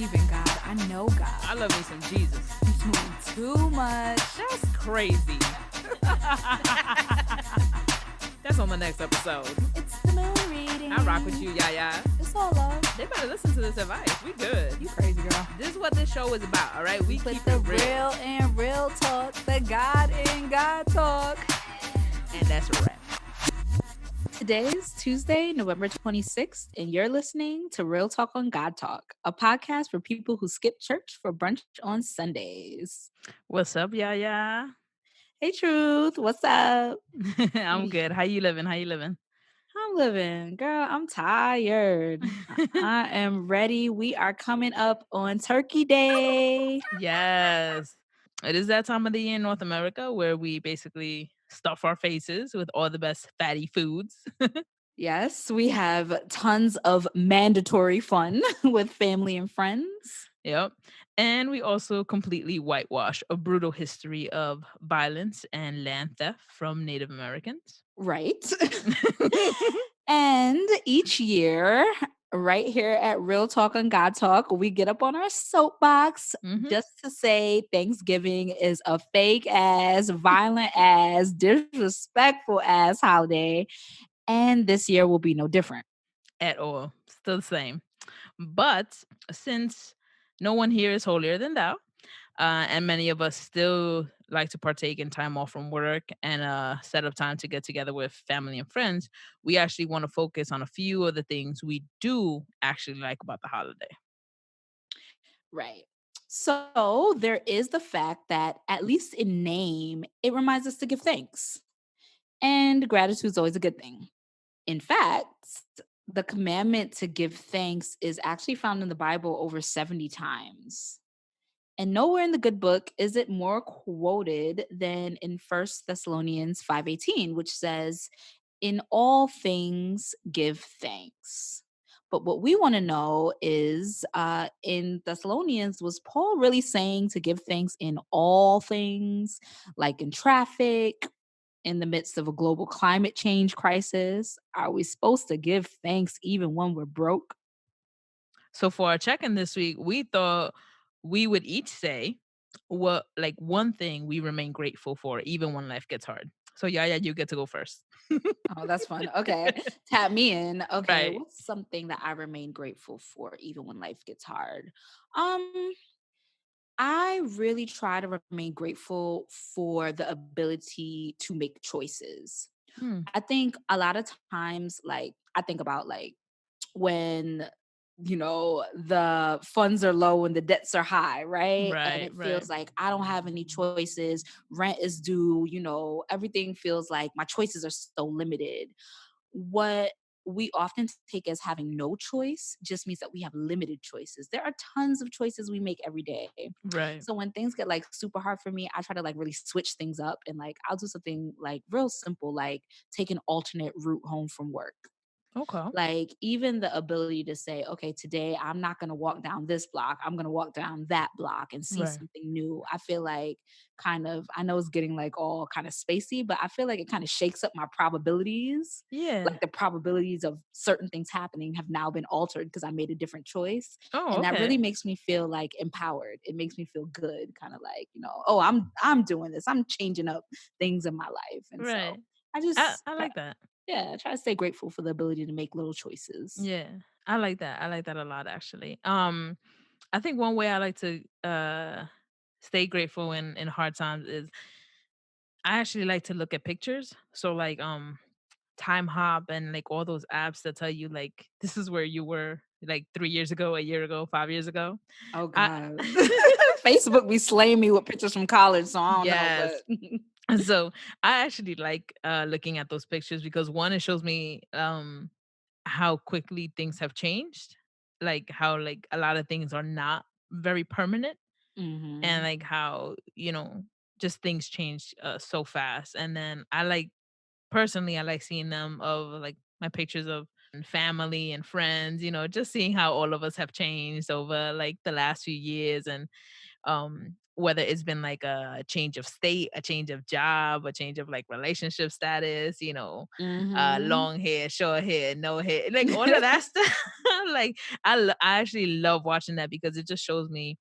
believe in God. I know God. I love me some Jesus. You're doing too much. That's crazy. That's on the next episode. It's the moon reading. I rock with you, YaYa. It's all love. They better listen to this advice. We good. You crazy girl. This is what this show is about, all right? We Put keep the it real. and real talk, the God in God talk. And that's a wrap. Today is Tuesday, November 26th, and you're listening to Real Talk On Godtalk, a podcast for people who skip church for brunch on Sundays. What's up, YaYa? Hey, Truth, what's up? I'm good. How you living? I'm living. Girl, I'm tired. I am ready. We are coming up on Turkey Day. Yes. It is that time of the year in North America where we basically stuff our faces with all the best fatty foods. Yes, we have tons of mandatory fun with family and friends. Yep. And we also completely whitewash a brutal history of violence and land theft from Native Americans. Right. And each year, right here at Real Talk on God Talk, we get up on our soapbox just to say Thanksgiving is a fake ass, violent ass, disrespectful ass holiday. And this year will be no different. At all. Still the same. But since no one here is holier than thou, and many of us still like to partake in time off from work and set up time to get together with family and friends, we actually want to focus on a few of the things we do actually like about the holiday. Right. So there is the fact that, at least in name, it reminds us to give thanks. And gratitude is always a good thing. In fact, the commandment to give thanks is actually found in the Bible over 70 times. And nowhere in the good book is it more quoted than in 1 Thessalonians 5:18, which says, "In all things give thanks." But what we want to know is, in Thessalonians, was Paul really saying to give thanks in all things, like in traffic, in the midst of a global climate change crisis? Are we supposed to give thanks even when we're broke? So for our check-in this week, we thought we would each say what like one thing we remain grateful for even when life gets hard. So YaYa, you get to go first. Oh, that's fun. Okay. Tap me in. Okay. Right. What's something that I remain grateful for even when life gets hard? Um, I really try to remain grateful for the ability to make choices. Hmm. I think a lot of times, like, I think about like when the funds are low and the debts are high, right? And Right, it right. feels like I don't have any choices, rent is due, everything feels like my choices are so limited. What we often take as having no choice just means that we have limited choices. There are tons of choices we make every day. Right. So when things get like super hard for me, I try to like really switch things up, and like I'll do something like real simple, like take an alternate route home from work. Okay. Like even the ability to say, okay, today I'm not going to walk down this block. I'm going to walk down that block and see Right. something new. I feel like I know it's getting like all kind of spacey, but I feel like it kind of shakes up my probabilities. Yeah. Like the probabilities of certain things happening have now been altered because I made a different choice. Oh, And that okay. really makes me feel like empowered. It makes me feel good, kind of like, oh, I'm doing this. I'm changing up things in my life. And so Right. I I like that. yeah, I try to stay grateful for the ability to make little choices. Yeah. I like that. I like that a lot actually. I think one way I like to stay grateful in hard times is I actually like to look at pictures. So like Time Hop and like all those apps that tell you like this is where you were like 3 years ago, a year ago, 5 years ago. Oh I God. Facebook be slaying me with pictures from college, so I don't know, yes. but So I actually like looking at those pictures because one, it shows me how quickly things have changed. Like how like a lot of things are not very permanent and Mhm. like how, just things change so fast. And then personally, I like seeing them of like my pictures of family and friends, just seeing how all of us have changed over like the last few years. And Whether it's been like a change of state, a change of job, a change of like relationship status, Mhm. long hair, short hair, no hair, like all of that stuff. Like I actually love watching that because it just shows me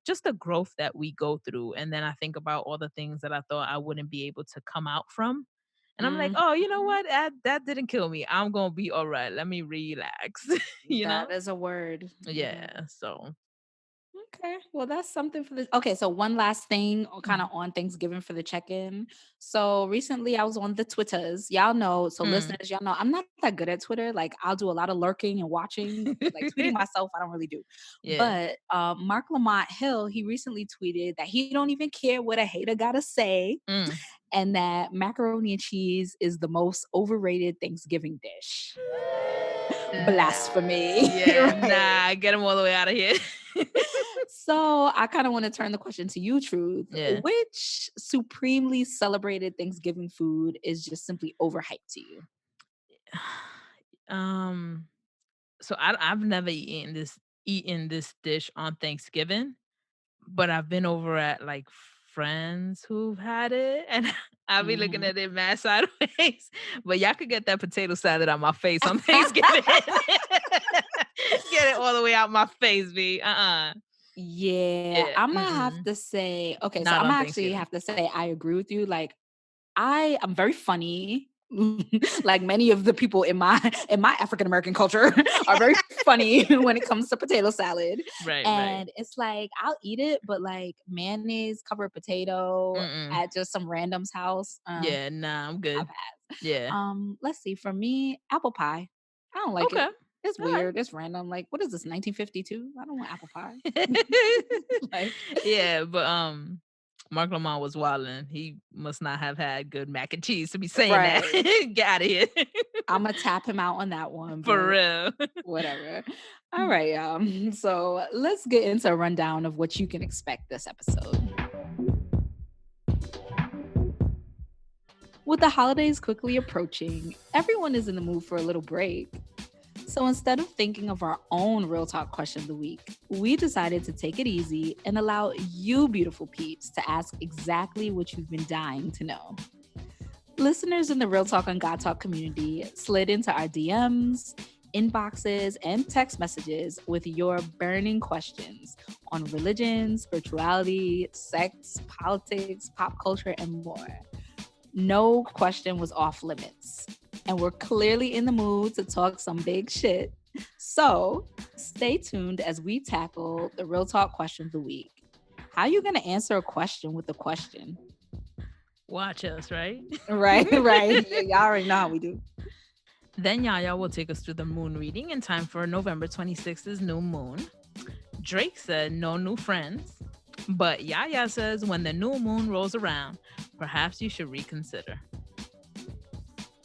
just the growth that we go through. And then I think about all the things that I thought I wouldn't be able to come out from. And I'm like, Mhm. oh, you know what? That didn't kill me. I'm gonna be all right. Let me relax. you That know? is a word. Mhm. Yeah. So Okay. Well, that's something for this. Okay, so one last thing kind of mhm. on Thanksgiving for the check-in. So recently I was on the Twitters. Y'all know, so Mm. listeners, y'all know I'm not that good at Twitter. Like I'll do a lot of lurking and watching, but like tweeting myself, I don't really do. Yeah. But Mark Lamont Hill, he recently tweeted that he don't even care what a hater gotta say, Mm. and that macaroni and cheese is the most overrated Thanksgiving dish. Blasphemy. Yeah, Right. nah, get him all the way out of here. So I kind of want to turn the question to you, Truth. Yeah. Which supremely celebrated Thanksgiving food is just simply overhyped to you? Um, so I've never eaten this dish on Thanksgiving, but I've been over at like friends who've had it, and I'll be looking Mhm. at it mad sideways. But y'all could get that potato salad out my face on Thanksgiving. Get it all the way out my face, B. Yeah, Yeah. I'm gonna have Mm-mm. to say, okay, so Not I'm on gonna actually Thanksgiving. have to say I agree with you. Like I am very funny. Like many of the people in my African American culture are very funny when it comes to potato salad. Right. Right. And it's like I'll eat it, but like mayonnaise covered potato Mm-mm. at just some random's house. Yeah. Nah, I'm I good. pass. Yeah. Let's see. For me, apple pie. I don't like Okay. it. It's All right. weird. It's random. Like, what is this? 1952? I don't want apple pie. Like, Yeah, but Mark Lamont was wildin'. He must not have had good mac and cheese to be saying that. right. Get out of here. I'm gonna tap him out on that one, For but real. whatever. All right, so let's get into a rundown of what you can expect this episode. With the holidays quickly approaching, everyone is in the mood for a little break. So instead of thinking of our own Real Talk question of the week, we decided to take it easy and allow you, beautiful peeps, to ask exactly what you've been dying to know. Listeners in the Real Talk on God Talk community slid into our DMs, inboxes, and text messages with your burning questions on religion, spirituality, sex, politics, pop culture, and more. No question was off limits. And we're clearly in the mood to talk some big shit. So stay tuned as we tackle the Real Talk question of the week. How are you going to answer a question with a question? Watch us, right? Right, right. Yeah, y'all already know how we do. Then YaYa will take us through the moon reading in time for November 26th's new moon. Drake said no new friends. But YaYa says when the new moon rolls around, perhaps you should reconsider.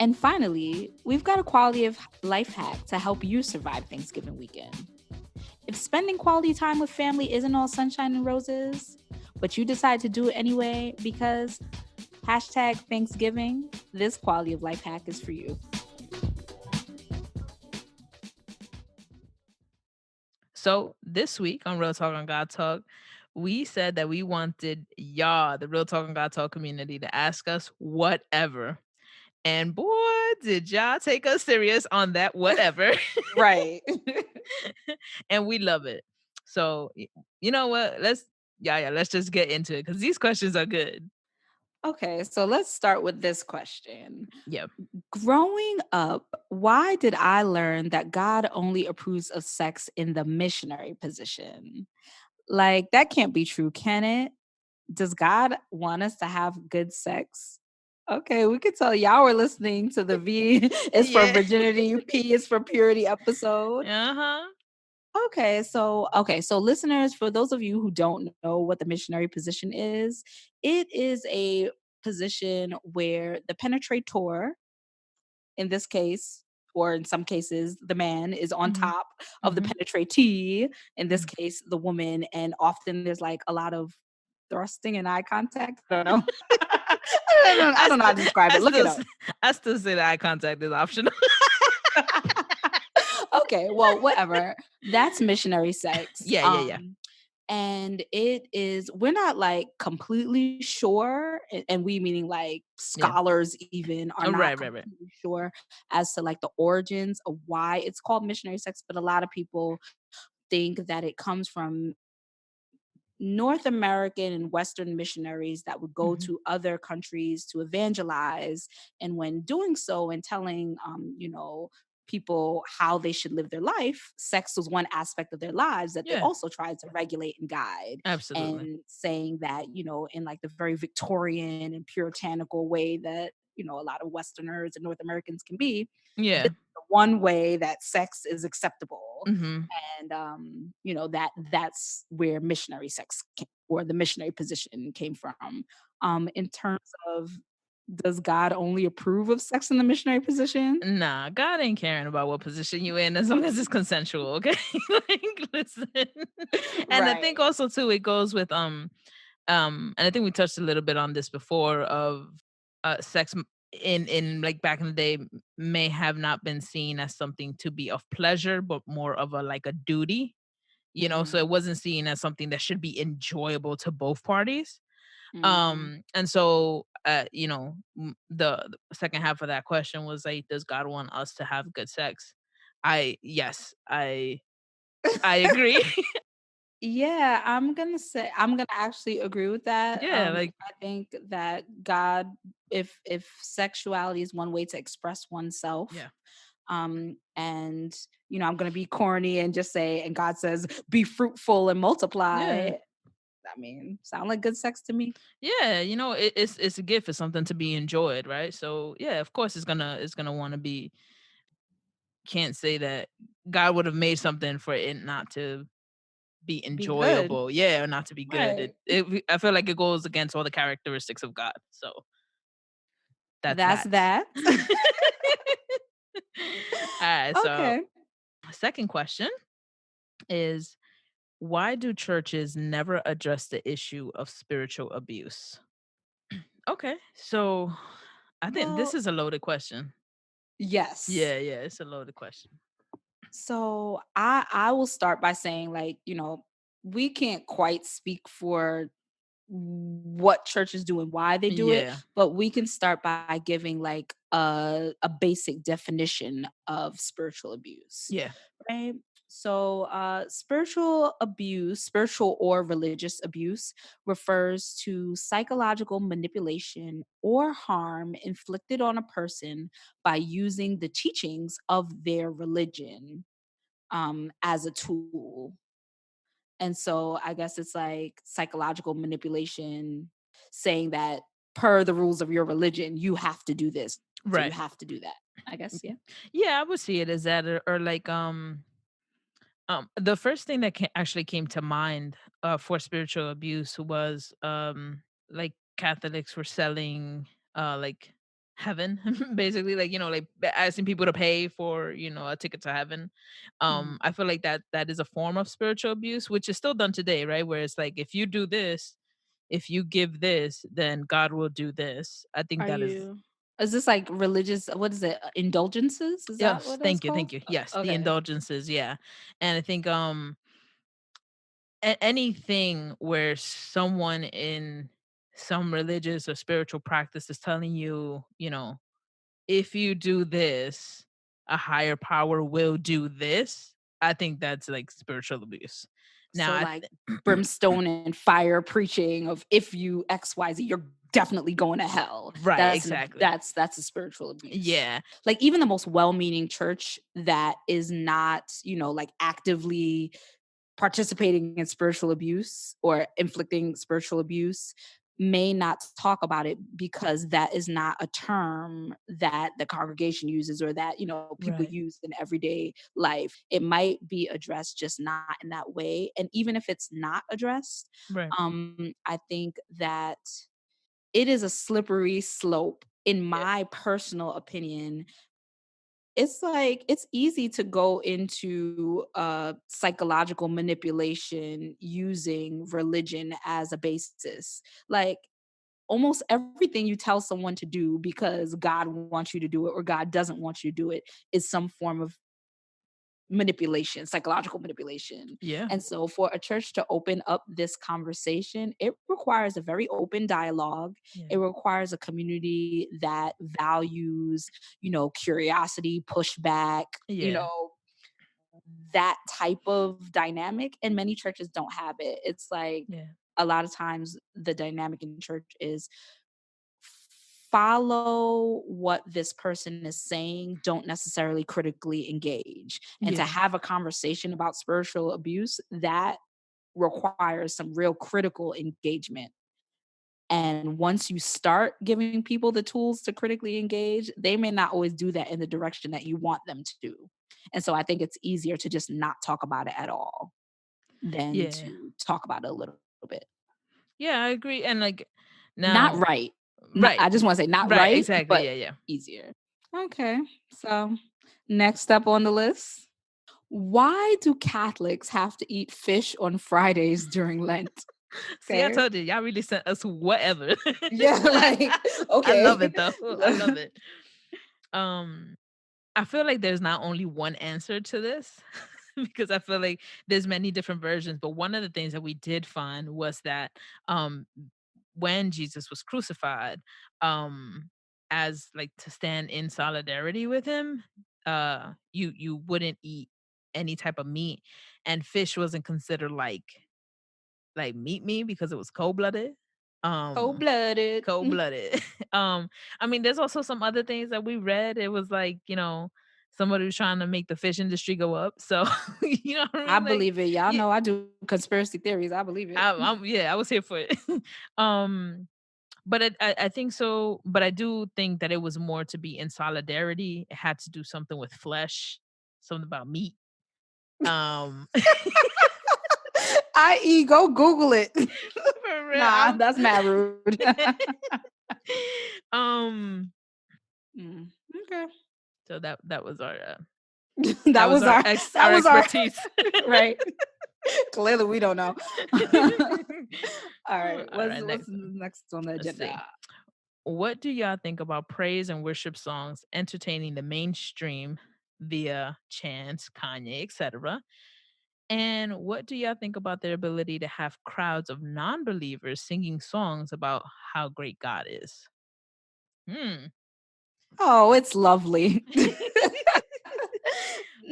And finally, we've got a quality of life hack to help you survive Thanksgiving weekend. If spending quality time with family isn't all sunshine and roses, but you decide to do it anyway because hashtag Thanksgiving, this quality of life hack is for you. So this week on Real Talk on God Talk, we said that we wanted y'all, the Real Talk on God Talk community, to ask us whatever. And boy, did y'all take us serious on that whatever. Right. And we love it. So you know what? Let's just get into it because these questions are good. Okay, so let's start with this question. Yeah. Growing up, why did I learn that God only approves of sex in the missionary position? Like, that can't be true, can it? Does God want us to have good sex? Okay, we could tell y'all were listening to the V is for Yeah. virginity, P is for purity episode. Uh-huh. Okay, so listeners, for those of you who don't know what the missionary position is, it is a position where the penetrator, in this case, or in some cases, the man is on Mhm. top of the Mhm. penetratee, in this Mhm. case, the woman, and often there's like a lot of thrusting and eye contact. I don't know. I I don't know how still to describe I it. Look it still up. I still say that eye contact is optional. Okay, well, whatever. That's missionary sex. Yeah. And it is we're not, like, completely sure, and we meaning, like, Yeah. scholars even are Oh, not right, right, right. completely sure as to, like, the origins of why it's called missionary sex, but a lot of people think that it comes from North American and Western missionaries that would go Mhm. to other countries to evangelize. And when doing so and telling, people how they should live their life, sex was one aspect of their lives that they Yeah, also tried to regulate and guide. absolutely. And saying that, in like the very Victorian and puritanical way that, a lot of Westerners and North Americans can be, this Yeah. is the one way that sex is acceptable. Mhm. And that's where missionary sex or the missionary position came from. In terms of, does God only approve of sex in the missionary position? Nah, God ain't caring about what position you in as long as it's consensual, okay? Like, listen. And I think Right. also too, it goes with and I think we touched a little bit on this before of sex in like back in the day may have not been seen as something to be of pleasure, but more of a like a duty, so Mhm. it wasn't seen as something that should be enjoyable to both parties. Mhm. And so, the second half of that question was like, does God want us to have good sex? Yes, I agree. Yeah, I'm gonna actually agree with that. Yeah, like, I think that God, if sexuality is one way to express oneself, yeah, and I'm gonna be corny and just say, and God says, "Be fruitful and multiply." yeah, I mean, sound like good sex to me. yeah. It's a gift. It's something to be enjoyed, right? So yeah, of course, it's gonna want to be. Can't say that God would have made something for it not to be Be good, enjoyable, yeah, or not to be good. right? I feel like it goes against all the characteristics of God. So that's That's that. that. Alright, so Okay. second question is, why do churches never address the issue of spiritual abuse? Okay, so I think this Well, is a loaded question. yes. Yeah, it's a loaded question. So I will start by saying, like, we can't quite speak for what churches do and why they do it, Yeah, but we can start by giving like a basic definition of spiritual abuse, yeah, right? So spiritual or religious abuse refers to psychological manipulation or harm inflicted on a person by using the teachings of their religion as a tool. And so I guess it's like psychological manipulation, saying that per the rules of your religion, you have to do this or you right. have to do that. I guess, yeah. Yeah, I would see it as that, or like, the first thing that actually came to mind, for spiritual abuse was, like Catholics were selling, like heaven, basically, like, like asking people to pay for, a ticket to heaven. Mhm. I feel like that is a form of spiritual abuse, which is still done today, right? Where it's like, if you do this, if you give this, then God will do this. I think Are that is. you is this like religious, what is it? Indulgences? Is that Yes, what that's thank you, called? thank you. Yes, the Okay. indulgences, yeah. And I think anything where someone in some religious or spiritual practice is telling you, if you do this, a higher power will do this. I think that's like spiritual abuse. Now, So like brimstone and fire preaching of, if you XYZ, you're definitely going to hell. right, That's exactly. that's a spiritual abuse. Yeah, Like even the most well-meaning church that is not, like actively participating in spiritual abuse or inflicting spiritual abuse may not talk about it because that is not a term that the congregation uses or that people right, use in everyday life. It might be addressed, just not in that way. And even if it's not addressed, right. I think that it is a slippery slope, in Yeah, my personal opinion. It's like it's easy to go into psychological manipulation using religion as a basis. Like almost everything you tell someone to do because God wants you to do it or God doesn't want you to do it is some form of manipulation, psychological manipulation. Yeah. And so for a church to open up this conversation, it requires a very open dialogue. Yeah. It requires a community that values, curiosity, pushback, Yeah. that type of dynamic. And many churches don't have it. It's like Yeah. a lot of times the dynamic in church is follow what this person is saying, don't necessarily critically engage. And to Yeah. have a conversation about spiritual abuse, that requires some real critical engagement. And once you start giving people the tools to critically engage, they may not always do that in the direction that you want them to. And so I think it's easier to just not talk about it at all than Yeah. to talk about it a little bit. Yeah, I agree. And like Not now, right. Not, right. I just want to say not Right, right, exactly. but Yeah, yeah. easier. Okay. So next up on the list, why do Catholics have to eat fish on Fridays during Lent? See, I Okay. told you, y'all really sent us whatever. Yeah, like, I love okay. it though. I love it. Um, I feel like there's not only one answer to this because I feel like there's many different versions. But one of the things that we did find was that um when Jesus was crucified, um, as like to stand in solidarity with him, you wouldn't eat any type of meat, and fish wasn't considered like meat because it was cold blooded. Um, Cold-blooded. cold blooded. um, I mean, there's also some other things that we read. It was like, somebody was trying to make the fish industry go up. So you know what I I mean? Like, believe it. Y'all yeah, know I do conspiracy theories. I believe it. yeah, I was here for it. um, but I think so. But I do think that it was more to be in solidarity. It had to do something with flesh, something about meat. Um, I.e., go Google it. for real. Nah, that's mad rude. um, Mm, okay. so that was our that That was was our our that our was our expertise. right. Clearly, we don't know. All right. All What's right, what's next one. next on the Let's see. agenda? What do y'all think about praise and worship songs entertaining the mainstream via chants, Kanye, etc.? And what do y'all think about their ability to have crowds of non-believers singing songs about how great God is? Hmm. Oh, it's lovely. We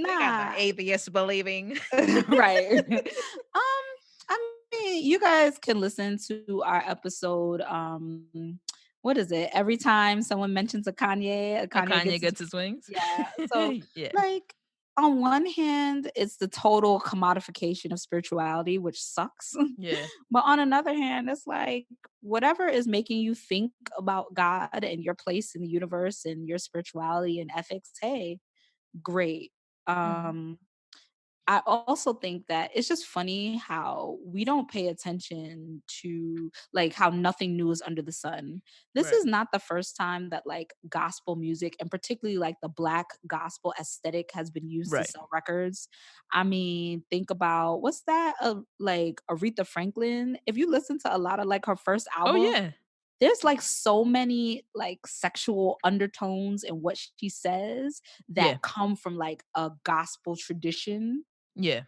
got the Nah. atheists believing. Right. I mean, you guys can listen to our episode. What is it? Every time someone mentions a Oh, Kanye Kanye gets his gets his wings. yeah. So Yeah. like on one hand, it's the total commodification of spirituality, which sucks. Yeah. But on another hand, it's like whatever is making you think about God and your place in the universe and your spirituality and ethics, hey, great. Mhm. Um I also think that it's just funny how we don't pay attention to like how nothing new is under the sun. This Right. is not the first time that like gospel music and particularly like the black gospel aesthetic has been used to Right. sell records. I mean, think about what's that like Aretha Franklin. If you listen to a lot of like her first Oh album, yeah. there's like so many like sexual undertones in what she says that Yeah. come from like a gospel tradition. Yeah.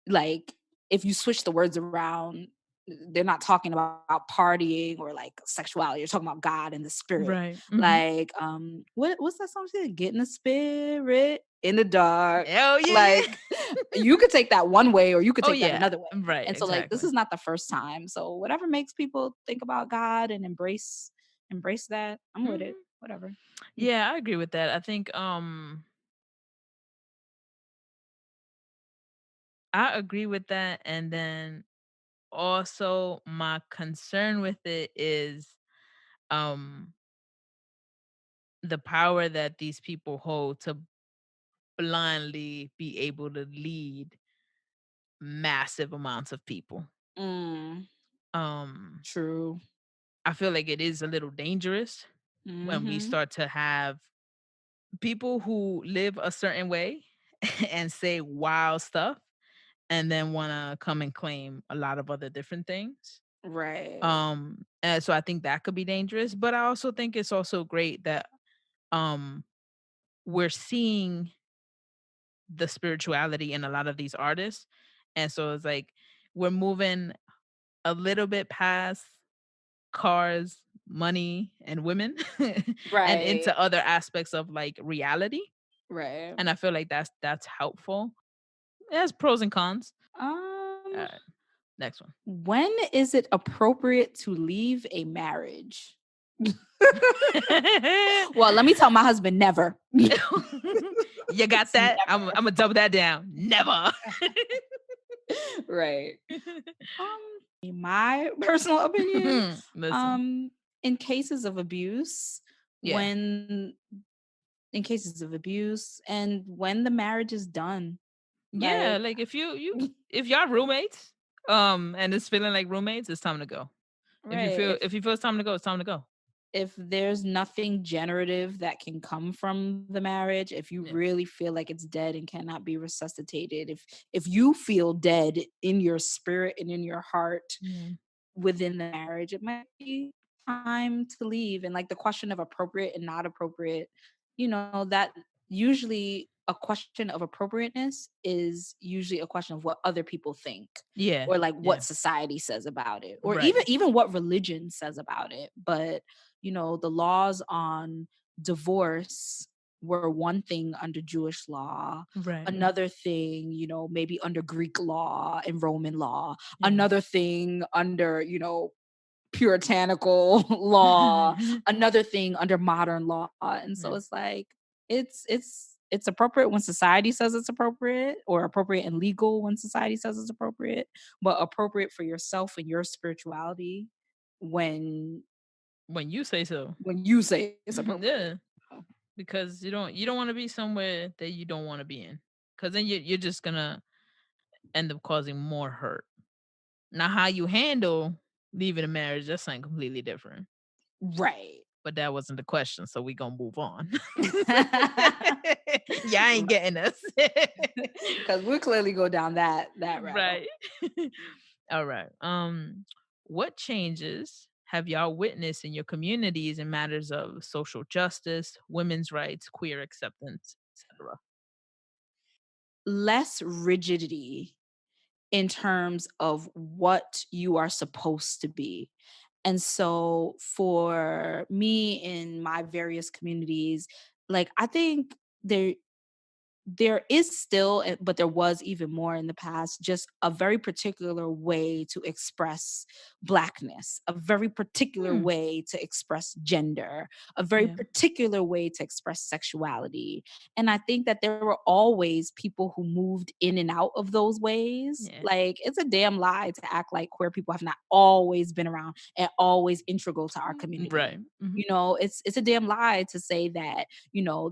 Like, if you switch the words around, they're not talking about partying or like sexuality. You're talking about God and the spirit. Right. Mhm. Like, what's that song? She said, "Get in the spirit in the dark." Oh yeah, yeah. Like, you could take that one way, or you could Oh take that yeah. another way. Right, And so, like, this exactly. is not the first time. So, whatever makes people think about God and embrace that, I'm with it. Mhm. Whatever. Mm. Yeah, I agree with that. I think I agree with that, and then also my concern with it is um the power that these people hold to blindly be able to lead massive amounts of people. Mm, Um true. I feel like it is a little dangerous when we Mhm. start to have people who live a certain way and say wild stuff and then want to come and claim a lot of other different things. Right. And so I think that could be dangerous, but I also think it's also great that um we're seeing the spirituality in a lot of these artists. And so it's like we're moving a little bit past cars, money, and women and Right. into other aspects of like reality. Right. And I feel like that's helpful. It has pros and cons. All Um, right, next one. when is it appropriate to leave a marriage? Well, let me tell my husband never. You got It's that? I'm never. gonna double that down. Never. Right. In my personal opinion, Listen. um, in cases of abuse, Yeah. when in cases of abuse and when the marriage is done, Yeah, like like if y'all roommates, and it's feeling like roommates, it's time to go. right, If you feel it's time to go, it's time to go. if there's nothing generative that can come from the marriage, if you Yeah. really feel like it's dead and cannot be resuscitated, if you feel dead in your spirit and in your heart Yeah. within the marriage, it might be time to leave. And like the question of appropriate and not appropriate, that usually a question of appropriateness is usually a question of what other people think Yeah. or like Yeah. what society says about it or even Right. even what religion says about it. But the laws on divorce were one thing under Jewish law, Right. another thing, maybe under Greek law and Roman law, Yeah. another thing under, puritanical law, another thing under modern law. And so Yeah. it's like it's appropriate when society says it's appropriate or appropriate and legal when society says it's appropriate, but appropriate for yourself and your spirituality when When you say so. you say it's appropriate. Yeah. Because you don't want to be somewhere that you don't want to be in. Cause then you're just gonna end up causing more hurt. Now how you handle leaving a marriage, that's something completely different. Right. But that wasn't the question, so we gonna move on. Y'all ain't getting us. Because we'll clearly go down that rabbit Right. All right. What changes have y'all witnessed in your communities in matters of social justice, women's rights, queer acceptance, etc.? less rigidity in terms of what you are supposed to be. And so for me in my various communities, like I think there is still, but there was even more in the past, just a very particular way to express blackness, a very particular Hmm. way to express gender, a very Yeah. particular way to express sexuality. And I think that there were always people who moved in and out of those ways. Yeah. Like it's a damn lie to act like queer people have not always been around and always integral to our community. Right. Mhm. It's a damn lie to say that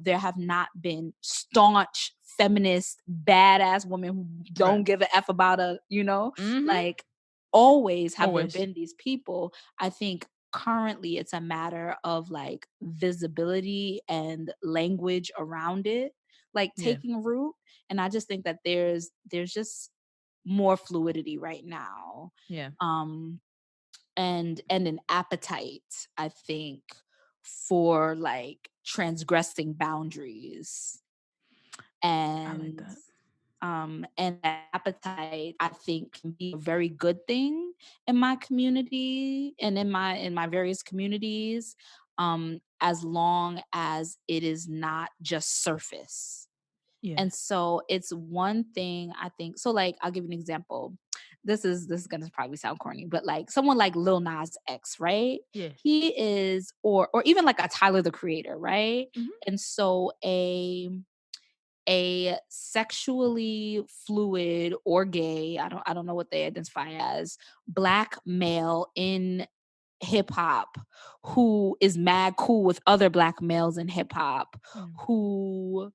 there have not been staunch feminist badass women who don't Right. give a f about Mhm. like always have there Always. been these people. I think currently it's a matter of like visibility and language around it like Yeah. taking root. And I just think that there's just more fluidity right now, Yeah. um and an appetite, I think, for like transgressing boundaries. I like And that. that appetite I think can be a very good thing in my community and in my various communities, as long as it is not just surface. Yeah. And so it's one thing I think, so like I'll give you an example. This is gonna probably sound corny, but like someone like Lil Nas X, right? Yeah. He is, or even like a Tyler the Creator, right? Mhm. And so a sexually fluid or gay, I don't know what they identify as, black male in hip hop who is mad cool with other black males in hip hop, Yeah. who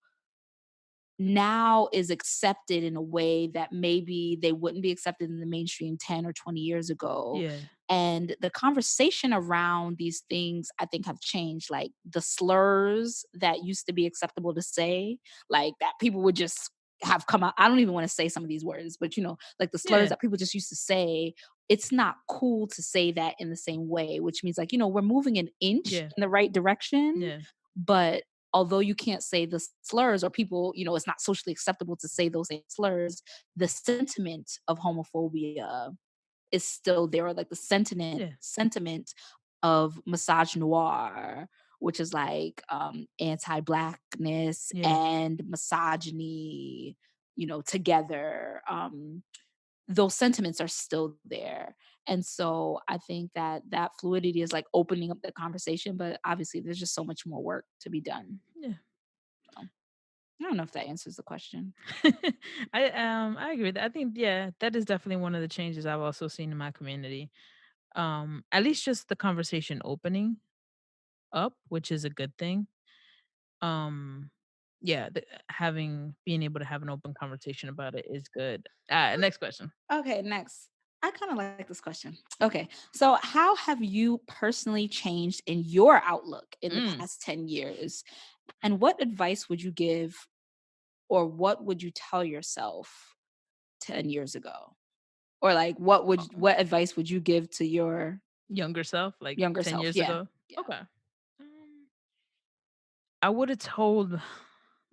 now is accepted in a way that maybe they wouldn't be accepted in the mainstream 10 or 20 years ago. Yeah. And the conversation around these things, I think, have changed. Like the slurs that used to be acceptable to say, like that people would just have come out. I don't even want to say some of these words, but like the slurs Yeah. that people just used to say, it's not cool to say that in the same way, which means like, we're moving an inch Yeah. in the right direction, Yeah. but although you can't say the slurs, or people, it's not socially acceptable to say those same slurs, the sentiment of homophobia is still there, or like the Yeah. sentiment of misogynoir, which is like anti-blackness Yeah. and misogyny, together. Those sentiments are still there. And so I think that that fluidity is like opening up the conversation, but obviously there's just so much more work to be done. Yeah. So I don't know if that answers the question. I agree with that. I think yeah, that is definitely one of the changes I've also seen in my community. At least just the conversation opening up, which is a good thing. Um yeah, having being able to have an open conversation about it is good. Next question. Okay, next. I kind of like this question. Okay, so how have you personally changed in your outlook in the Mm. past 10 years? And what advice would you give, or what would you tell yourself 10 years ago? Or like what advice would you give to your Younger self, like younger 10 self? years Yeah. ago? Yeah. Okay. Um, I would have told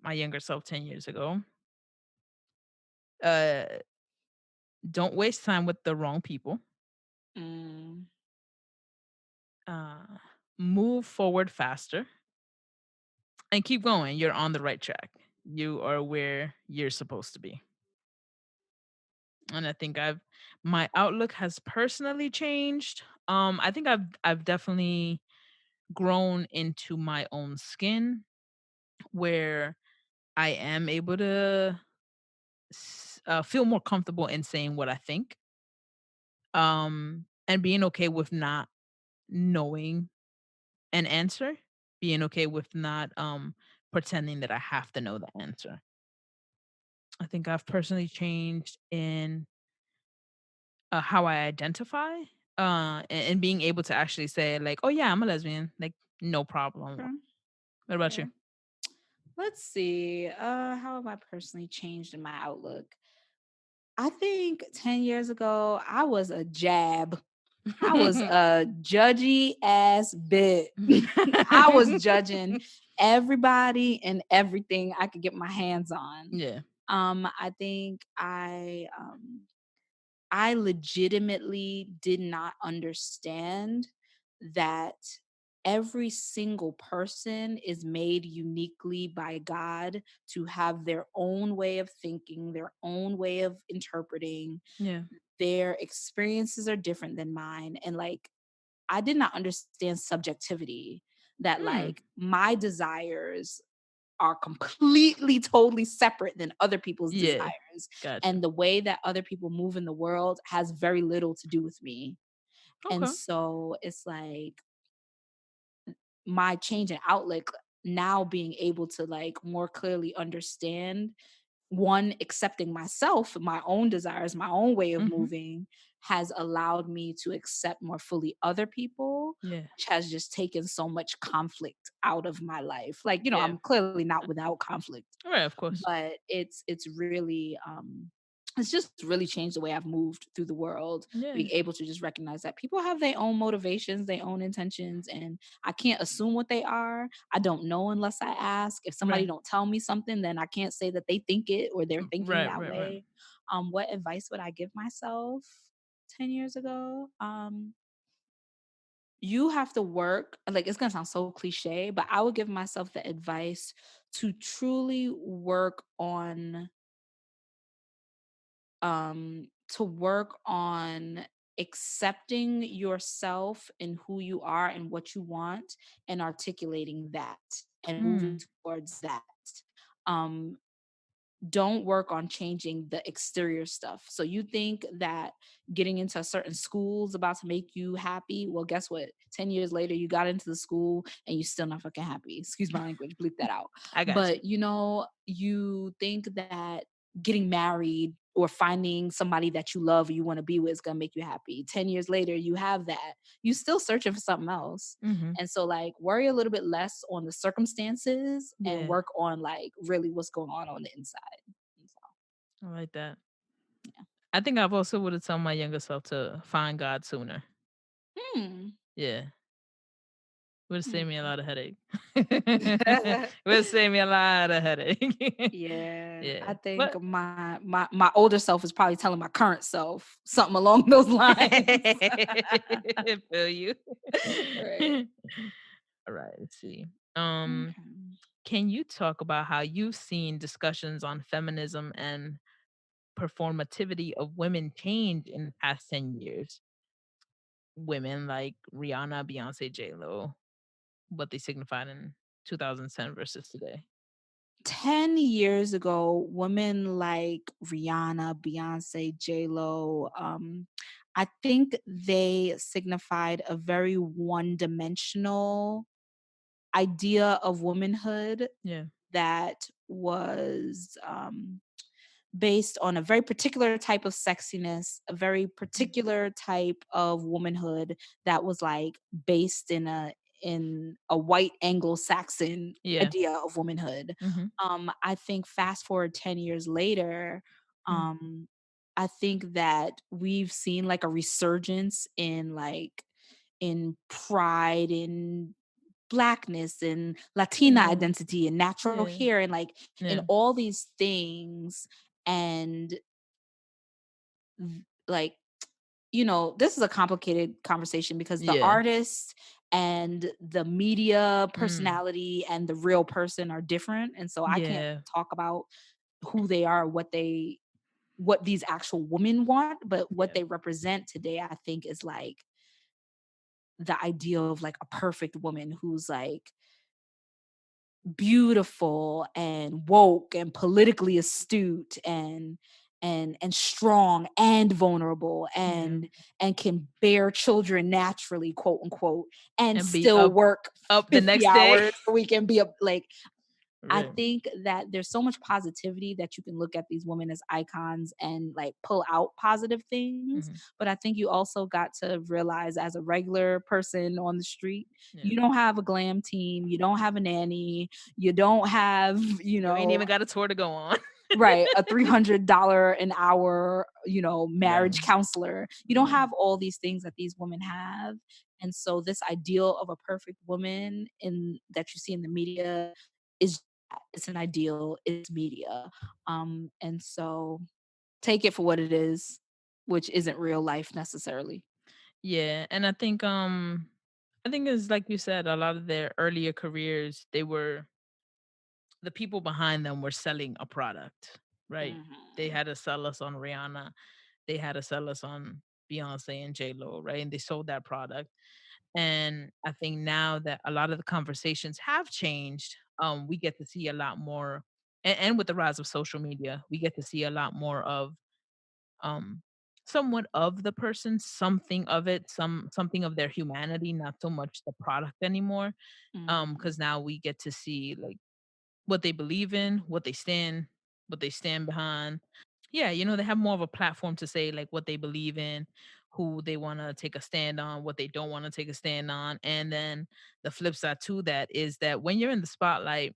my younger self 10 years ago, uh, don't waste time with the wrong people. Mm, Uh, Move forward faster and keep going. You're on the right track. You are where you're supposed to be. And I think my outlook has personally changed. I think I've definitely grown into my own skin where I am able to feel more comfortable in saying what I think, and being okay with not knowing an answer, being okay with not pretending that I have to know the answer. I think I've personally changed in how I identify, and being able to actually say like, "Oh yeah, I'm a lesbian," like no problem. okay. What about you? Okay. Let's see. How have I personally changed in my outlook? I think 10 years ago, I was a jab. I was a judgy ass bit. I was judging everybody and everything I could get my hands on. Yeah. I think I legitimately did not understand that every single person is made uniquely by God to have their own way of thinking, their own way of interpreting. Yeah. Their experiences are different than mine. And like, I did not understand subjectivity, that Mm. like my desires are completely, totally separate than other people's Yeah. desires. Gotcha. And the way that other people move in the world has very little to do with me. And Okay. so it's like my change in outlook now being able to like more clearly understand, one, accepting myself, my own desires, my own way of Mhm. moving, has allowed me to accept more fully other people, Yeah. which has just taken so much conflict out of my life. Like, Yeah. I'm clearly not without conflict, Right, of course. but it's really it's just really changed the way I've moved through the world, Yeah. being able to just recognize that people have their own motivations, their own intentions, and I can't assume what they are. I don't know unless I ask. If somebody Right. don't tell me something, then I can't say that they think it or they're thinking Right, that right, right. way. What advice would I give myself 10 years ago? You have to work, like, it's gonna sound so cliche, but I would give myself the advice to truly work on accepting yourself and who you are and what you want, and articulating that and moving Mm. towards that. um don't work on changing the exterior stuff. So you think that getting into a certain school is about to make you happy? Well, guess what? 10 years later, you got into the school and you're still not fucking happy. Excuse my language, bleep that out. I got you. But you think that getting married or finding somebody that you love or you want to be with is going to make you happy. 10 years later, you have that. You still searching for something else. Mhm. And so like worry a little bit less on the circumstances and Yeah. work on like really what's going on the inside. And so, I like that. yeah. I think I've also would have told my younger self to find God sooner. Hmm. Yeah. Would save me a Okay. lot of headache. Would save me a lot of headache. Yeah, Yeah, I think but my older self is probably telling my current self something along those lines. feel you. Right. All right, let's see. Um, Okay. can you talk about how you've seen discussions on feminism and performativity of women change in the past 10 years? Women like Rihanna, Beyonce, J-Lo, what they signified in 2010 versus today. 10 years ago, women like Rihanna, Beyonce, J-Lo, I think they signified a very one-dimensional idea of womanhood Yeah. that was, based on a very particular type of sexiness, a very Mm. particular type of womanhood that was like based in a white Anglo-Saxon Yeah. idea of womanhood. Mhm. I think fast forward 10 years later, Mm. um, I think that we've seen like a resurgence in pride in blackness and Latina Yeah. identity and natural Yeah. hair and like in Yeah. all these things and like this is a complicated conversation because the Yeah. artist and the media Mm. personality and the real person are different, and so I can't Yeah. talk about who they are, what these actual women want, but what Yeah. they represent today I think is like the ideal of like a perfect woman who's like beautiful and woke and politically astute and strong and vulnerable Yeah. and can bear children naturally, quote unquote, and And be still work up the 50 next day. hours a week and be a like I Right. think that there's so much positivity that you can look at these women as icons and like pull out positive things. Mhm. But I think you also got to realize as a regular person on the street, Yeah. you don't have a glam team, you don't have a nanny, you don't have, You ain't even got a tour to go on. right, a $300 an hour, Right. marriage counselor. You don't Yeah. have all these things that these women have. And so this ideal of a perfect woman in that you see in the media is it's an ideal, it's media. And so take it for what it is, which isn't real life necessarily. Yeah, and I think it's like you said, a lot of their earlier careers, the people behind them were selling a product, right? They Mhm. had to sell us on Rihanna. They had to sell us on Beyonce and J Lo, right? And they sold that product. And I think now that a lot of the conversations have changed, we get to see a lot more, and with the rise of social media, we get to see a lot more of um somewhat of the person, something of it, something of their humanity, not so much the product anymore. Mhm. Because now we get to see like what they believe in, what they stand behind. Yeah, they have more of a platform to say like what they believe in, who they want to take a stand on, what they don't want to take a stand on. And then the flip side to that is that when you're in the spotlight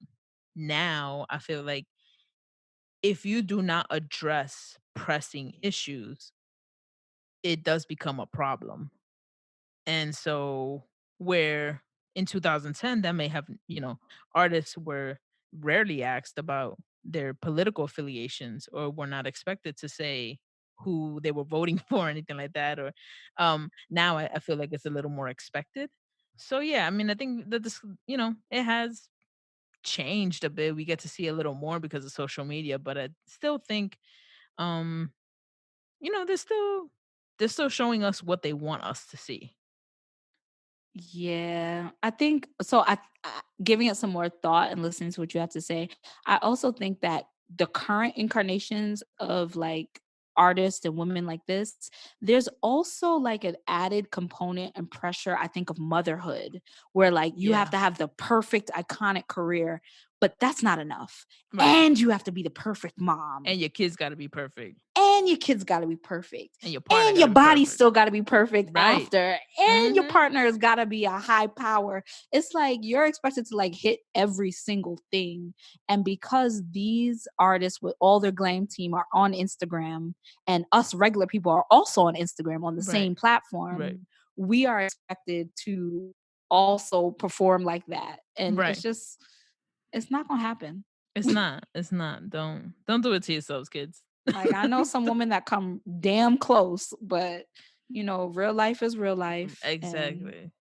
now, I feel like if you do not address pressing issues, it does become a problem. And so where in 2010 that may have, artists were rarely asked about their political affiliations or were not expected to say who they were voting for or anything like that. Or now I feel like it's a little more expected. So yeah, I mean, I think that this, it has changed a bit. We get to see a little more because of social media, but I still think um, they're still showing us what they want us to see. Yeah, I think so. Giving it some more thought and listening to what you have to say, I also think that the current incarnations of like artists and women like this, there's also like an added component and pressure, I think, of motherhood, where like you have Yeah. to have the perfect iconic career, but that's not enough. Right. And you have to be the perfect mom And your kids gotta be perfect, and your kids gotta be perfect, and your partner and your gotta be body perfect. still gotta be perfect Right. after, and your Mhm. partner has gotta be a high power. It's like you're expected to like hit every single thing. And because these artists with all their glam team are on Instagram, and us regular people are also on Instagram on the Right. same Right. platform, we are expected to also perform like that. And Right. it's not gonna happen. It's not. It's not. Don't do it to yourselves, kids. Like I know some women that come damn close, but real life is real life and Exactly.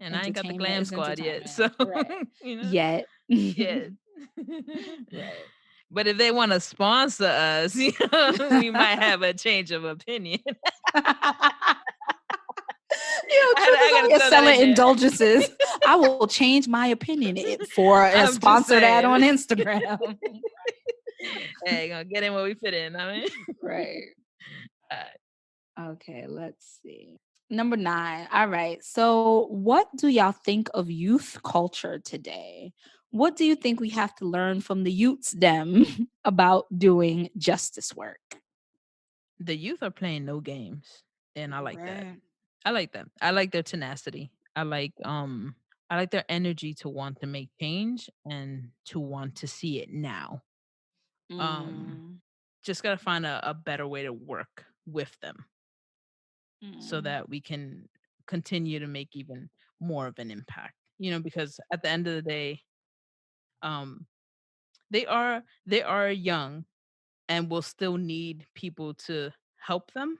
And I ain't got the entertainment glam is squad yet, entertainment. so Right. you know. Yet. Yeah. Right. But if they wanna sponsor us, we might have a change of opinion. Truth is I out gotta here throw that selling in there. indulgences. I will change my opinion for a I'm just sponsored ad on saying. Instagram. Hey, gonna get in where we fit in, I mean. Right. Uh, Okay, let's see. Number 9. All right. So, what do y'all think of youth culture today? What do you think we have to learn from the youths them about doing justice work? the youth are playing no games, and I like that. Right. I like that. I like their tenacity. I like their energy to want to make change and to want to see it now. Um Mm, just got to find a better way to work with them so mm, that we can continue to make even more of an impact. Because at the end of the day, um they are young and will still need people to help them,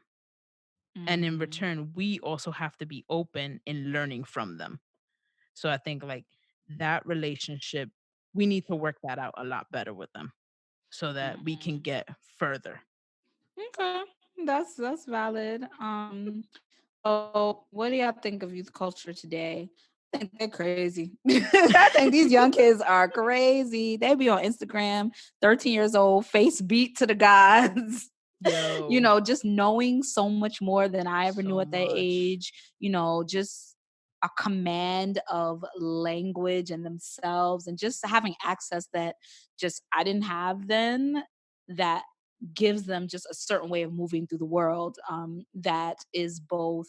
and in mm, return we also have to be open in learning from them. So I think like that relationship, we need to work that out a lot better with them so that we can mm. get further. Okay, that's valid. So what do y'all think of youth culture today? I think they're crazy. I think these young kids are crazy. They be on Instagram, 13 years old, face beat to the gods. Yo, Just knowing so much more than I ever knew so at that much. age, just a command of language and themselves and just having access that just I didn't have then, that gives them just a certain way of moving through the world, that is both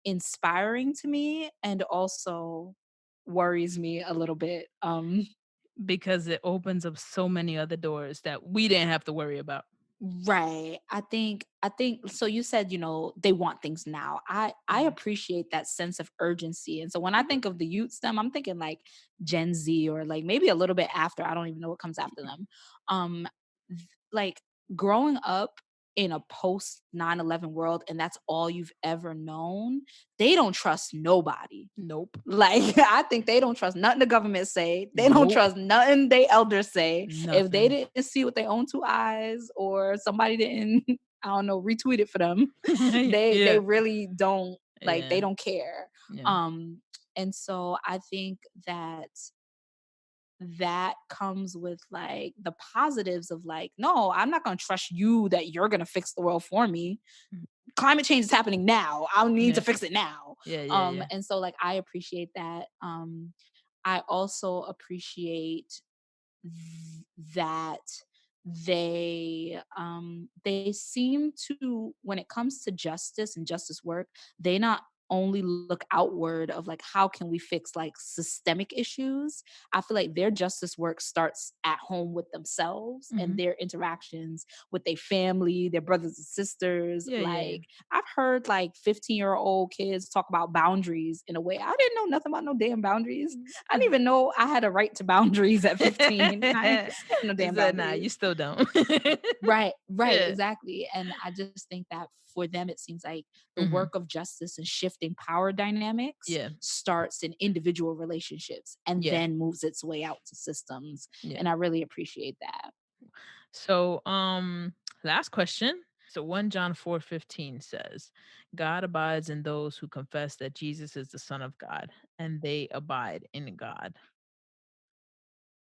inspiring to me and also worries me a little bit. Because it opens up so many other doors that we didn't have to worry about. Right. I think so you said, they want things now. I Mhm. appreciate that sense of urgency. And so when I Mhm. think of the youth STEM, I'm thinking like Gen Z or like maybe a little bit after. I don't even know what comes after them. Like growing up in a post 9/11 world and that's all you've ever known, they don't trust nobody. Nope. Like, I think they don't trust nothing the government say. They don't Nope. trust nothing they elders say. If they Nothing. didn't see with their own 2 eyes or somebody didn't, I don't know, retweet it for them, they Yeah. really don't, like, they Yeah. don't care. Yeah. Um, and so I think that comes with like the positives of like, no, I'm not gonna trust you that you're gonna fix the world for me. Mhm. Climate change is happening now. I need to Yeah. fix it now. Yeah, yeah, yeah. And so like I appreciate that. I also appreciate that they seem to, when it comes to justice and justice work, they not only look outward of like how can we fix like systemic issues. I feel like their justice work starts at home with themselves and Mhm. their interactions with their family, their brothers and sisters. Yeah, yeah, yeah. Like I've heard like 15-year-old kids talk about boundaries in a way I didn't know nothing about, no damn boundaries. I didn't even know I had a right to boundaries at 15. I ain't no damn Said, "Nah, you boundaries. still don't." Right, right, Yeah. exactly. And I just think that for them, it seems like the Mhm. work of justice and shifting power dynamics Yeah. starts in individual relationships and Yeah. then moves its way out to systems. Yeah. And I really appreciate that. So, last question. So 1 John 4:15 says, God abides in those who confess that Jesus is the Son of God, and they abide in God.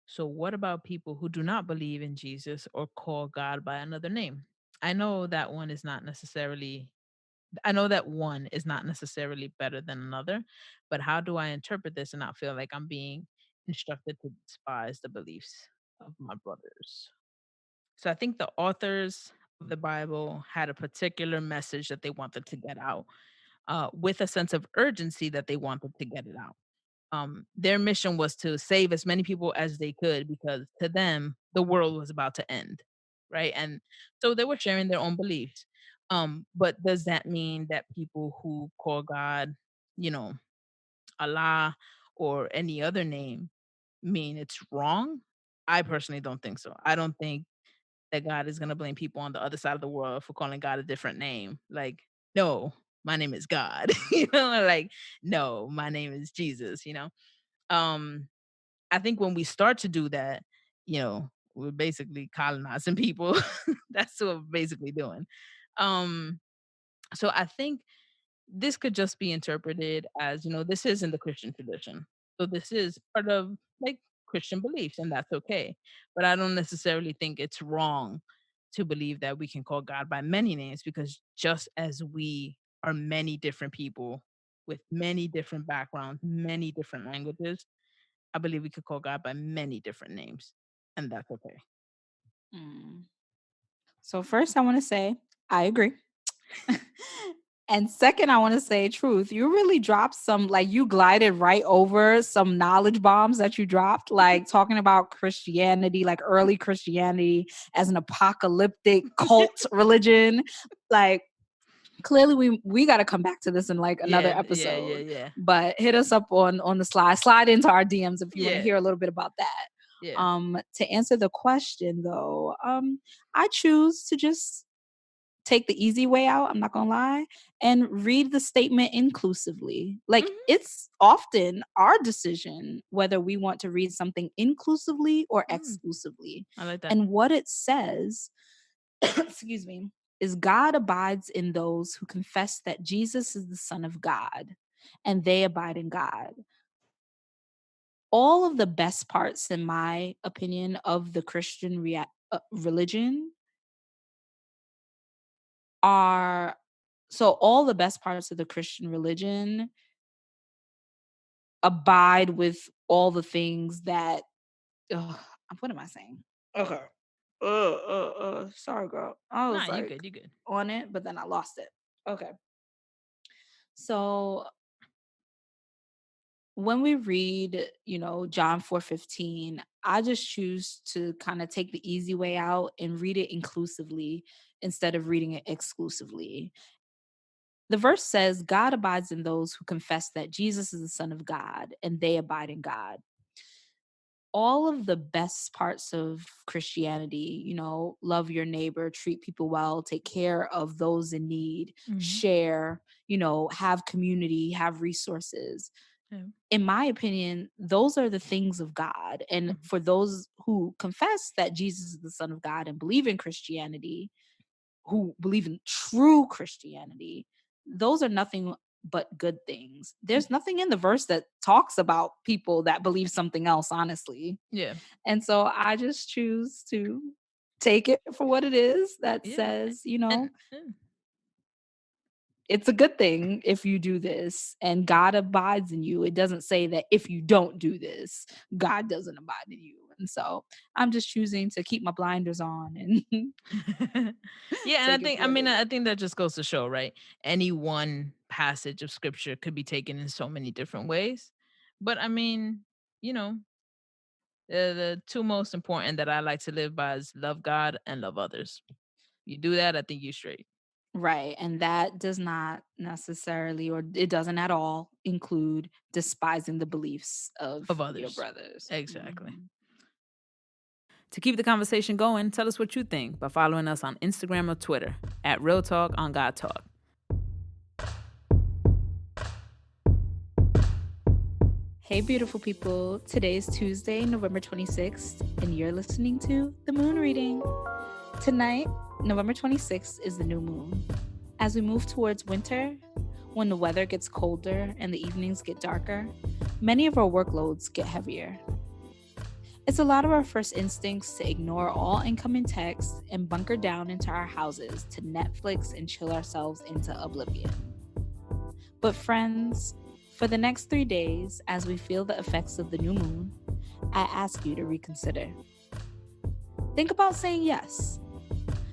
So what about people who do not believe in Jesus or call God by another name? I know that one is not necessarily I know that one is not necessarily better than another, but how do I interpret this and not feel like I'm being instructed to despise the beliefs of my brothers? So I think the authors of the Bible had a particular message that they wanted to get out, with a sense of urgency that they wanted to get it out. Their mission was to save as many people as they could because to them the world was about to end, right? And so they were sharing their own beliefs. But does that mean that people who call God, you know, Allah or any other name mean it's wrong? I personally don't think so. I don't think that God is gonna blame people on the other side of the world for calling God a different name. Like, no, my name is God. Like, no, my name is Jesus, Um, I think when we start to do that, we're basically colonizing people. That's what we're basically doing. Um, so I think this could just be interpreted as, this is in the Christian tradition. So this is part of like Christian beliefs, and that's okay. But I don't necessarily think it's wrong to believe that we can call God by many names, because just as we are many different people with many different backgrounds, many different languages, I believe we could call God by many different names, and that's okay. Mm. So first, I want to say I agree. And second, I want to say truth. You really dropped some, like you glided right over some knowledge bombs that you dropped, like talking about Christianity, like early Christianity as an apocalyptic cult religion. Like clearly we got to come back to this in like another Yeah, yeah, yeah, episode. yeah. But hit us up on the slide into our DMs if you want to Yeah, hear a little bit about that. yeah. To answer the question though, I choose to just take the easy way out, I'm not gonna lie, and read the statement inclusively. Like Mhm, it's often our decision whether we want to read something inclusively or mm, exclusively. I like that. And what it says, excuse me, is God abides in those who confess that Jesus is the Son of God and they abide in God. All of the best parts, in my opinion, of the Christian religion are so all the best parts of the Christian religion abide with all the things that ugh, what am I saying? Okay. Sorry, girl. I Nah, was you like good, you good. on it, but then I lost it. Okay. So when we read, John 4:15, I just choose to kind of take the easy way out and read it inclusively instead of reading it exclusively. The verse says, God abides in those who confess that Jesus is the Son of God and they abide in God. All of the best parts of Christianity, love your neighbor, treat people well, take care of those in need, Mhm, share, have community, have resources. yeah, In my opinion, those are the things of God. And mhm, for those who confess that Jesus is the Son of God and believe in Christianity, who believe in true Christianity, those are nothing but good things. mm, There's nothing in the verse that talks about people that believe something else, honestly. yeah, And so I just choose to take it for what it is that yeah, says, and it's a good thing if you do this and God abides in you. It doesn't say that if you don't do this, God doesn't abide in you. And so I'm just choosing to keep my blinders on and yeah, and take it for what it is. I think that just goes to show, right? Any one passage of scripture could be taken in so many different ways. But I mean, you know, the two most important that I like to live by is love God and love others. You do that, I think you straight. Right. And that does not necessarily, or it doesn't at all include despising the beliefs of Of your others. brothers. Exactly. Mhm. To keep the conversation going, tell us what you think by following us on Instagram or Twitter at Real Talk on God Talk. Hey, beautiful people. Today is Tuesday, November 26th, and you're listening to The Moon Reading. Tonight, November 26th, is the new moon. As we move towards winter, when the weather gets colder and the evenings get darker, many of our workloads get heavier. It's a lot of our first instincts to ignore all incoming texts and bunker down into our houses to Netflix and chill ourselves into oblivion. But, friends, for the next 3 days, as we feel the effects of the new moon, I ask you to reconsider. Think about saying yes.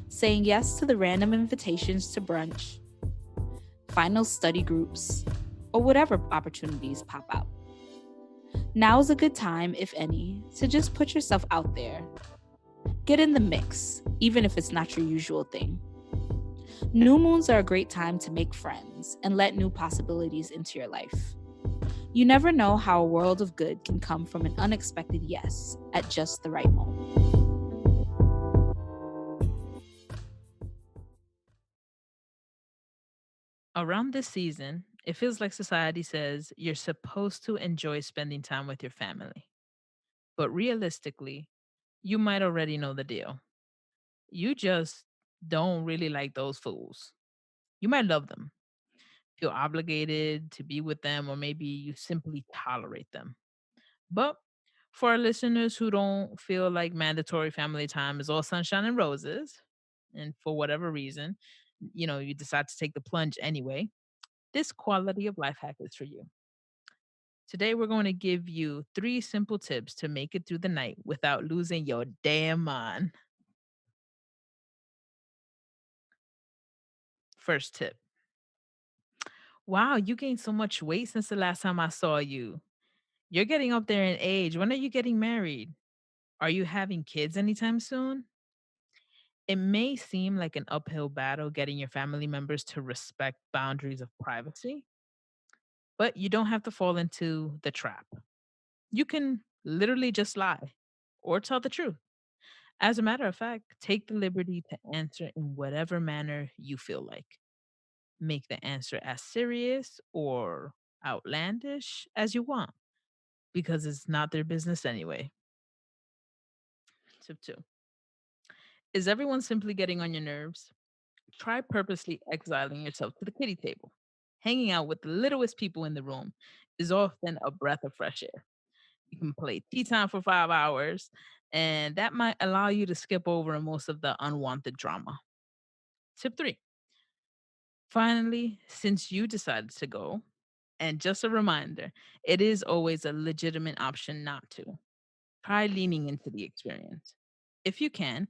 Saying yes to the random invitations to brunch, final study groups, or whatever opportunities pop out. Now is a good time, if any, to just put yourself out there. Get in the mix, even if it's not your usual thing. New moons are a great time to make friends and let new possibilities into your life. You never know how a world of good can come from an unexpected yes at just the right moment. Around this season, it feels like society says you're supposed to enjoy spending time with your family. But realistically, you might already know the deal. You just don't really like those fools. You might love them, feel obligated to be with them, or maybe you simply tolerate them. But for our listeners who don't feel like mandatory family time is all sunshine and roses, and for whatever reason, you decide to take the plunge anyway, this quality of life hack is for you. Today, we're going to give you 3 simple tips to make it through the night without losing your damn mind. First tip. Wow, you gained so much weight since the last time I saw you. You're getting up there in age. When are you getting married? Are you having kids anytime soon? It may seem like an uphill battle getting your family members to respect boundaries of privacy, but you don't have to fall into the trap. You can literally just lie or tell the truth. As a matter of fact, take the liberty to answer in whatever manner you feel like. Make the answer as serious or outlandish as you want because it's not their business anyway. Tip 2. Is everyone simply getting on your nerves? Try purposely exiling yourself to the kitty table. Hanging out with the littlest people in the room is often a breath of fresh air. You can play tea time for 5 hours, and that might allow you to skip over most of the unwanted drama. Tip 3. Finally, since you decided to go, and just a reminder, it is always a legitimate option not to. Try leaning into the experience. If you can,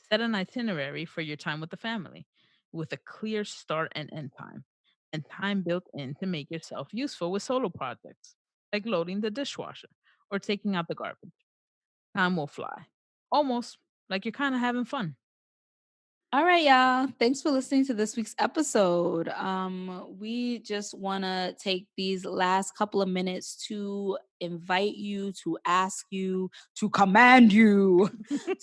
set an itinerary for your time with the family with a clear start and end time, and time built in to make yourself useful with solo projects like loading the dishwasher or taking out the garbage. Time will fly. Almost like you're kind of having fun. All right, y'all. Thanks for listening to this week's episode. We just want to take these last couple of minutes to invite you, to ask you, to command you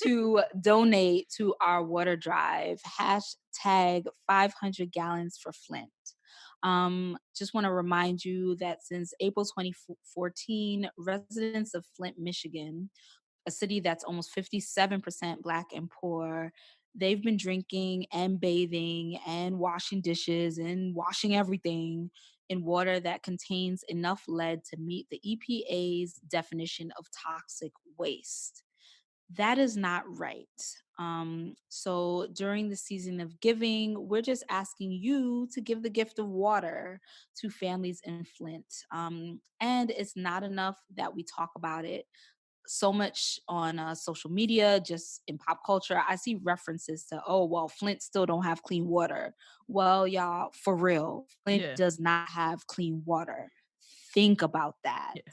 to donate to our water drive. Hashtag 500 gallons for Flint. Just want to remind you that since April 2014, residents of Flint, Michigan, a city that's almost 57% Black and poor. They've been drinking and bathing and washing dishes and washing everything in water that contains enough lead to meet the EPA's definition of toxic waste. That is not right. So during the season of giving, we're just asking you to give the gift of water to families in Flint. And it's not enough that we talk about it so much on social media, just in pop culture. I see references to, oh, well, Flint still don't have clean water. Well, y'all, for real, Flint Yeah. does not have clean water. Think about that. Yeah.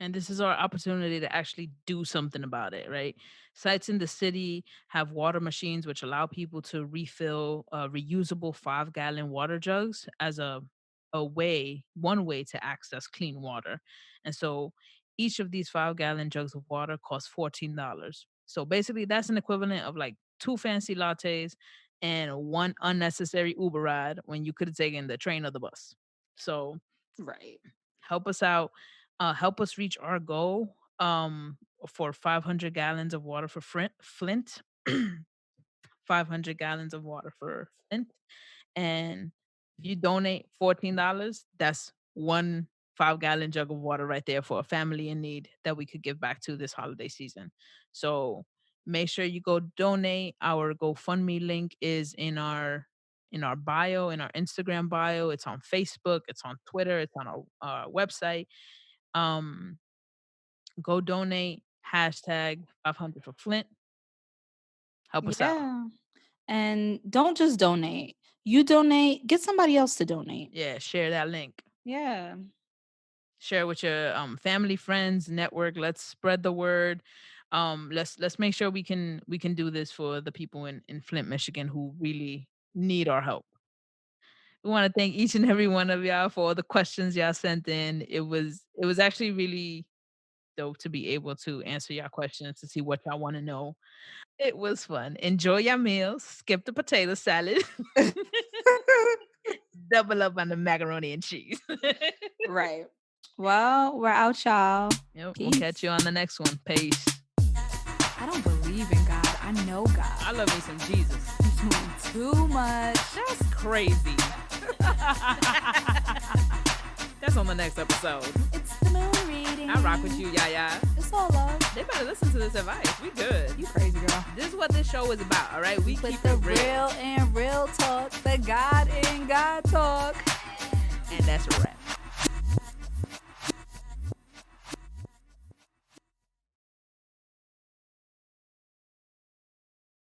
And this is our opportunity to actually do something about it, right? Sites in the city have water machines which allow people to refill reusable 5-gallon water jugs as one way to access clean water. And so each of these 5-gallon jugs of water costs $14. So basically, that's an equivalent of like 2 fancy lattes and one unnecessary Uber ride when you could have taken the train or the bus. So Right. help us out, help us reach our goal for 500 gallons of water for Flint, 500 gallons of water for Flint. And if you donate $14, that's one 5-gallon jug of water right there for a family in need that we could give back to this holiday season. So make sure you go donate. Our GoFundMe link is in our bio, in our Instagram bio. It's on Facebook, it's on Twitter, it's on our website. Um, Go donate. Hashtag 500 for Flint. Help us out. Yeah. And don't just donate. You donate, get somebody else to donate. Yeah, share that link. Yeah. Share with your family, friends, network. Let's spread the word. Let's make sure we can do this for the people in Flint, Michigan who really need our help. We want to thank each and every one of y'all for all the questions y'all sent in. It was actually really dope to be able to answer y'all questions to see what y'all want to know. It was fun. Enjoy your meals. Skip the potato salad. Double up on the macaroni and cheese. Right. Well, we're out, y'all. Yep, we'll catch Peace. you on the next one. Peace. I don't believe in God. I know God. I love me some Jesus. You're doing too much. That's crazy. That's on the next episode. It's the moon reading. I rock with you, YaYa. It's all love. They better listen to this advice. We good. You crazy girl. This is what this show is about, all right? We With keep the it real. real and real talk, the God in God talk. And that's a wrap.